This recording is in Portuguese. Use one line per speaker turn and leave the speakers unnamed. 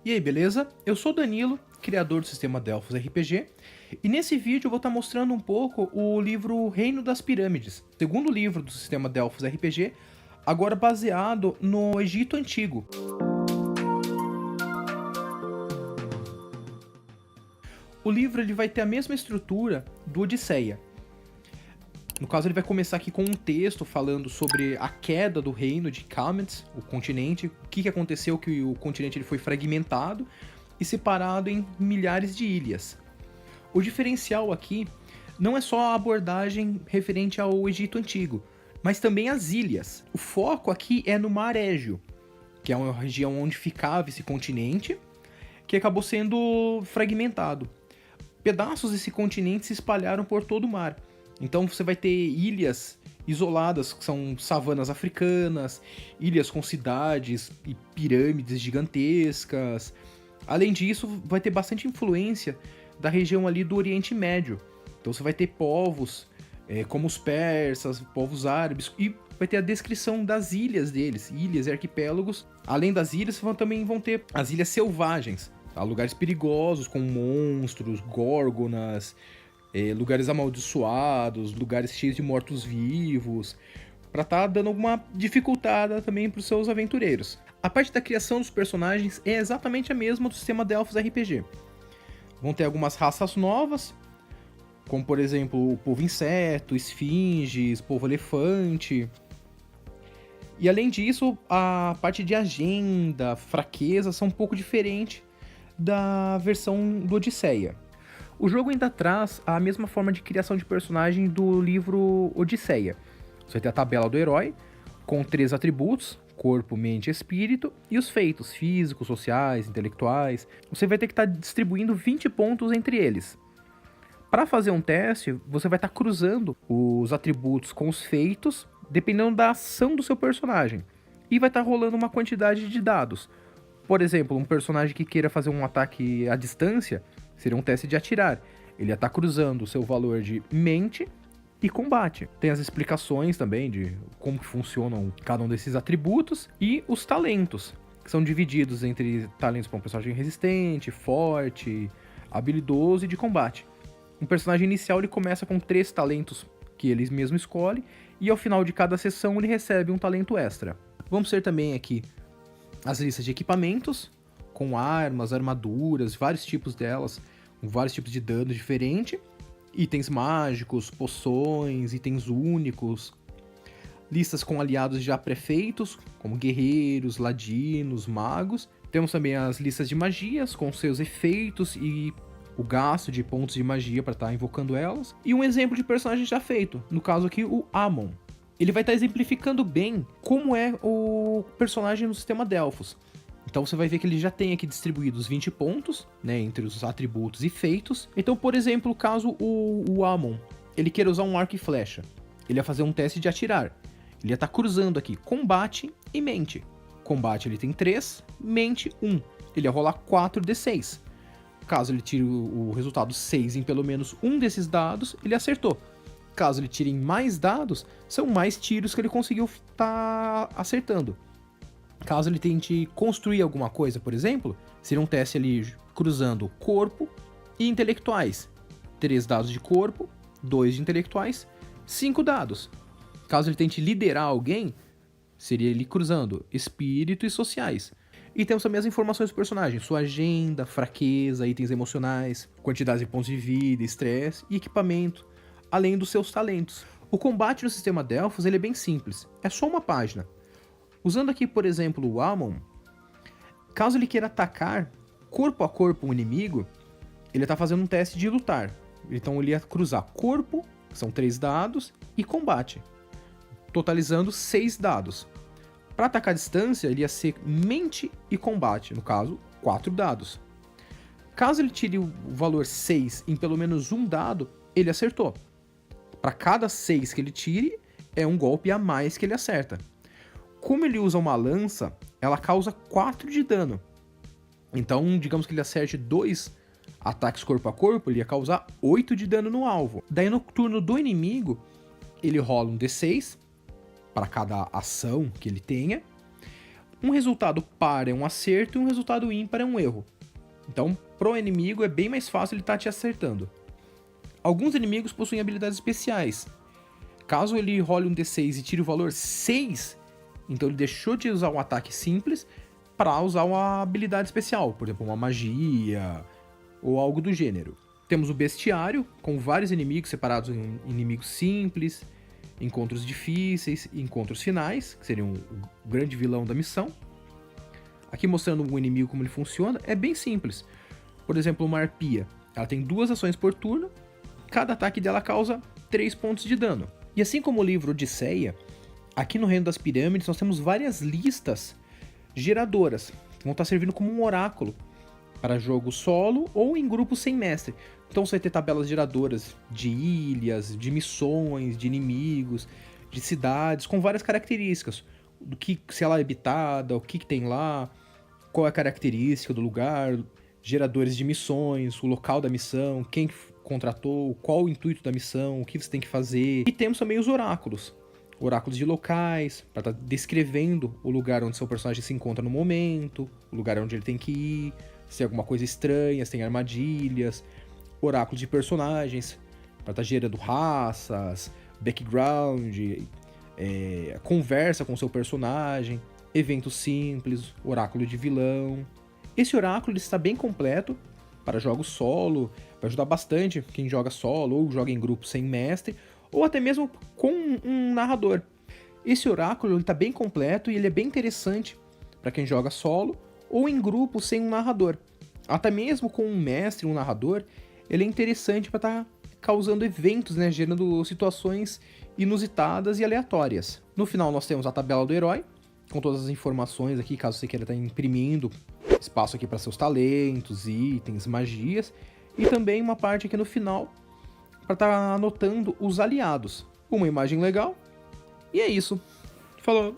E aí, beleza? Eu sou o Danilo, criador do sistema Delphos RPG, e nesse vídeo eu vou estar mostrando um pouco o livro Reino das Pirâmides, segundo livro do sistema Delphos RPG, agora baseado no Egito Antigo. O livro ele vai ter a mesma estrutura do Odisseia. No caso, ele vai começar aqui com um texto falando sobre a queda do reino de Khamenets, o continente, o que aconteceu, que o continente ele foi fragmentado e separado em milhares de ilhas. O diferencial aqui não é só a abordagem referente ao Egito Antigo, mas também as ilhas. O foco aqui é no Mar Égeo, que é uma região onde ficava esse continente, que acabou sendo fragmentado. Pedaços desse continente se espalharam por todo o mar. Então você vai ter ilhas isoladas, que são savanas africanas, ilhas com cidades e pirâmides gigantescas. Além disso, vai ter bastante influência da região ali do Oriente Médio. Então você vai ter povos como os persas, povos árabes, e vai ter a descrição das ilhas deles, ilhas e arquipélagos. Além das ilhas, também vão ter as ilhas selvagens, tá? Lugares perigosos com monstros, górgonas, lugares amaldiçoados, lugares cheios de mortos-vivos, para estar dando alguma dificultada também para os seus aventureiros. A parte da criação dos personagens é exatamente a mesma do sistema Delphos RPG. Vão ter algumas raças novas, como por exemplo o povo inseto, esfinges, povo elefante. E além disso, a parte de agenda, fraqueza, são um pouco diferente da versão do Odisseia. O jogo ainda traz a mesma forma de criação de personagem do livro Odisseia. Você vai ter a tabela do herói, com 3 atributos, corpo, mente e espírito, e os feitos físicos, sociais, intelectuais. Você vai ter que estar distribuindo 20 pontos entre eles. Para fazer um teste, você vai estar cruzando os atributos com os feitos, dependendo da ação do seu personagem. E vai estar rolando uma quantidade de dados. Por exemplo, um personagem que queira fazer um ataque à distância, seria um teste de atirar. Ele ia estar cruzando o seu valor de mente e combate. Tem as explicações também de como que funcionam cada um desses atributos e os talentos, que são divididos entre talentos para um personagem resistente, forte, habilidoso e de combate. Um personagem inicial ele começa com 3 talentos que ele mesmo escolhe e ao final de cada sessão ele recebe um talento extra. Vamos ter também aqui as listas de equipamentos, com armas, armaduras, vários tipos delas, com vários tipos de dano diferente, itens mágicos, poções, itens únicos, listas com aliados já pré-feitos, como guerreiros, ladinos, magos. Temos também as listas de magias, com seus efeitos e o gasto de pontos de magia para estar invocando elas. E um exemplo de personagem já feito, no caso aqui o Amon. Ele vai estar exemplificando bem como é o personagem no sistema Delphos. Então você vai ver que ele já tem aqui distribuídos 20 pontos, né, entre os atributos e feitos. Então, por exemplo, caso o Amon ele queira usar um arco e flecha, ele ia fazer um teste de atirar. Ele ia estar cruzando aqui combate e mente. Combate ele tem 3, mente 1. Ele ia rolar 4d6. Caso ele tire o resultado 6 em pelo menos um desses dados, ele acertou. Caso ele tire mais dados, são mais tiros que ele conseguiu estar acertando. Caso ele tente construir alguma coisa, por exemplo, seria um teste ali cruzando corpo e intelectuais. 3 dados de corpo, 2 de intelectuais, 5 dados. Caso ele tente liderar alguém, seria ele cruzando espírito e sociais. E temos também as informações do personagem, sua agenda, fraqueza, itens emocionais, quantidade de pontos de vida, estresse e equipamento, além dos seus talentos. O combate no sistema Delphos ele é bem simples, é só uma página. Usando aqui, por exemplo, o Amon, caso ele queira atacar corpo a corpo um inimigo, ele está fazendo um teste de lutar. Então ele ia cruzar corpo, que são 3 dados, e combate, totalizando 6 dados. Para atacar a distância, ele ia ser mente e combate, no caso, 4 dados. Caso ele tire o valor 6 em pelo menos um dado, ele acertou. Para cada 6 que ele tire, é um golpe a mais que ele acerta. Como ele usa uma lança, ela causa 4 de dano. Então, digamos que ele acerte 2 ataques corpo a corpo, ele ia causar 8 de dano no alvo. Daí no turno do inimigo, ele rola um D6 para cada ação que ele tenha. Um resultado par é um acerto e um resultado ímpar é um erro. Então, pro inimigo é bem mais fácil ele estar te acertando. Alguns inimigos possuem habilidades especiais. Caso ele role um D6 e tire o valor 6, então ele deixou de usar um ataque simples para usar uma habilidade especial, por exemplo, uma magia ou algo do gênero. Temos o bestiário, com vários inimigos separados em inimigos simples, encontros difíceis e encontros finais, que seriam o grande vilão da missão. Aqui mostrando um inimigo como ele funciona, é bem simples. Por exemplo, uma arpia, ela tem 2 ações por turno, cada ataque dela causa 3 pontos de dano. E assim como o livro Odisseia, aqui no Reino das Pirâmides nós temos várias listas geradoras, que vão estar servindo como um oráculo para jogo solo ou em grupo sem mestre. Então você vai ter tabelas geradoras de ilhas, de missões, de inimigos, de cidades, com várias características. Do que, se ela é habitada, o que tem lá, qual é a característica do lugar, geradores de missões, o local da missão, quem contratou, qual o intuito da missão, o que você tem que fazer. E temos também os oráculos. Oráculos de locais, para estar descrevendo o lugar onde seu personagem se encontra no momento, o lugar onde ele tem que ir, se tem alguma coisa estranha, se tem armadilhas. Oráculos de personagens, para estar gerando raças, background, conversa com seu personagem, eventos simples, oráculo de vilão. Esse oráculo ele está bem completo para jogos solo, vai ajudar bastante quem joga solo ou joga em grupo sem mestre, ou até mesmo com um narrador. Esse oráculo está bem completo e ele é bem interessante para quem joga solo ou em grupo sem um narrador. Até mesmo com um mestre, um narrador, ele é interessante para estar causando eventos, né, gerando situações inusitadas e aleatórias. No final nós temos a tabela do herói, com todas as informações aqui, caso você queira estar imprimindo espaço aqui para seus talentos, itens, magias, e também uma parte aqui no final para estar anotando os aliados. Uma imagem legal, e é isso. Falou!